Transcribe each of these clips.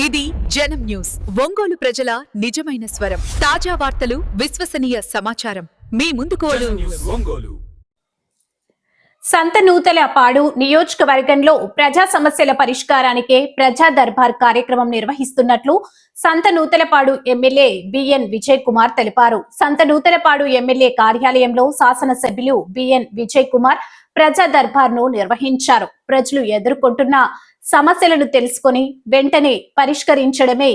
ఇది జనం న్యూస్. ఒంగోలు ప్రజల నిజమైన స్వరం. తాజా వార్తలు, విశ్వసనీయ సమాచారం మీ ముందుకు. సంతనూతలపాడు నియోజకవర్గంలో ప్రజా సమస్యల పరిష్కారానికే ప్రజా దర్బార్ కార్యక్రమం నిర్వహిస్తున్నట్లు సంతనూతలపాడు ఎమ్మెల్యే బిఎన్ విజయ్ కుమార్ తెలిపారు. సంతనూతలపాడు ఎమ్మెల్యే కార్యాలయంలో శాసనసభ్యులు బిఎన్ విజయ్ కుమార్ ప్రజా దర్బార్ ను నిర్వహించారు. ప్రజలు ఎదుర్కొంటున్న సమస్యలను తెలుసుకొని వెంటనే పరిష్కరించడమే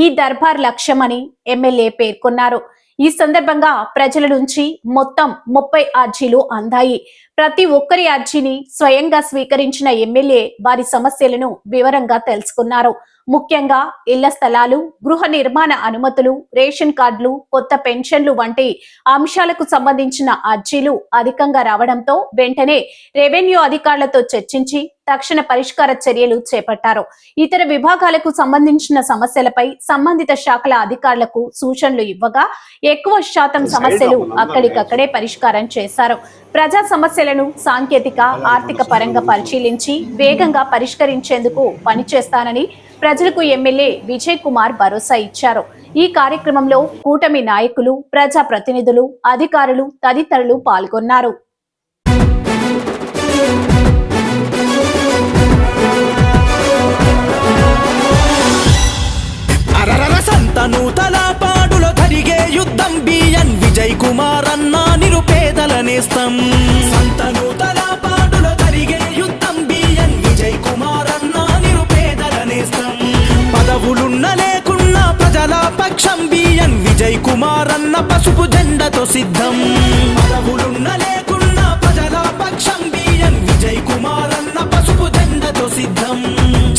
ఈ దర్బార్ లక్ష్యమని ఎమ్మెల్యే పేర్కొన్నారు. ఈ సందర్భంగా ప్రజల నుంచి మొత్తం 30 అర్జీలు అందాయి. ప్రతి ఒక్కరి అర్జీని స్వయంగా స్వీకరించిన ఎమ్మెల్యే వారి సమస్యలను వివరంగా తెలుసుకున్నారు. ముఖ్యంగా ఇళ్ల స్థలాలు, గృహ నిర్మాణ అనుమతులు, రేషన్ కార్డులు, కొత్త పెన్షన్లు వంటి అంశాలకు సంబంధించిన అర్జీలు అధికంగా రావడంతో వెంటనే రెవెన్యూ అధికారులతో చర్చించి తక్షణ పరిష్కార చర్యలు చేపట్టారు. ఇతర విభాగాలకు సంబంధించిన సమస్యలపై సంబంధిత శాఖల అధికారులకు సూచనలు ఇవ్వగా ఎక్కువ శాతం సమస్యలు అక్కడికక్కడే పరిష్కారం చేశారు. ప్రజా సమస్యలను సాంకేతిక, ఆర్థిక పరంగా పరిశీలించి వేగంగా పరిష్కరించేందుకు పనిచేస్తానని ప్రజలకు ఎమ్మెల్యే విజయ్ కుమార్ భరోసా ఇచ్చారు. ఈ కార్యక్రమంలో కూటమి నాయకులు, ప్రజా ప్రతినిధులు, అధికారులు తదితరులు పాల్గొన్నారు. సంతనూతలపాడులో జరిగే యుద్ధం బిఎన్ విజయ్ కుమార్ అన్న నిరుపేదల నేస్తం. సంతనూతలపాడులో జరిగే యుద్ధం బిఎన్ విజయ్ కుమార్ అన్న నిరుపేదల నేస్తం. పదవులున్న లేకున్నా ప్రజల పక్షం బిఎన్ విజయ్ కుమార్ అన్న పసుపు జెండతో సిద్ధం. పదవులున్న లేకున్నా ప్రజల పక్షం బిఎన్ విజయ్ కుమార్ అన్న పసుపు జెండతో సిద్ధం.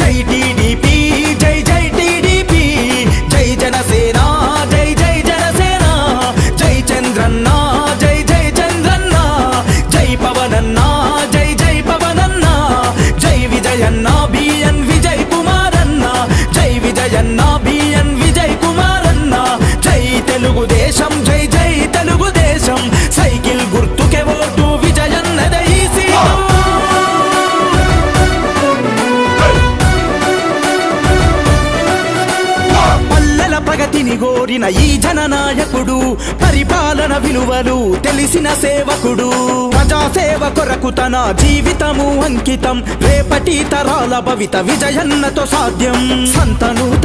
జై టీడీపీ, జై జై టీడీపీ, జై జనసేన, జై జై జనసేన, జై చంద్రన్న, జై జై చంద్రన్న, జై పవనన్న, జై జై పవనన్న, జై విజయన్న బిఎన్ విజయ్ కుమార్ అన్న, జై విజయన్న బిఎన్ విజయ్ కుమార్ అన్న, జై తెలుగుదేశం, జై జై తెలుగుదేశం, సైకిల్ గుర్తుకే ఓటు విజయన్నదే ఈ సీటు. ప్రగతిని గోరిన ఈ జననాయకుడు, పరిపాలన విలువలు తెలిసిన సేవకుడు, ప్రజాసేవ కొరకు తన జీవితము అంకితం, రేపటి తరాల భవిత విజయన్నతో సాధ్యం. సంతనూత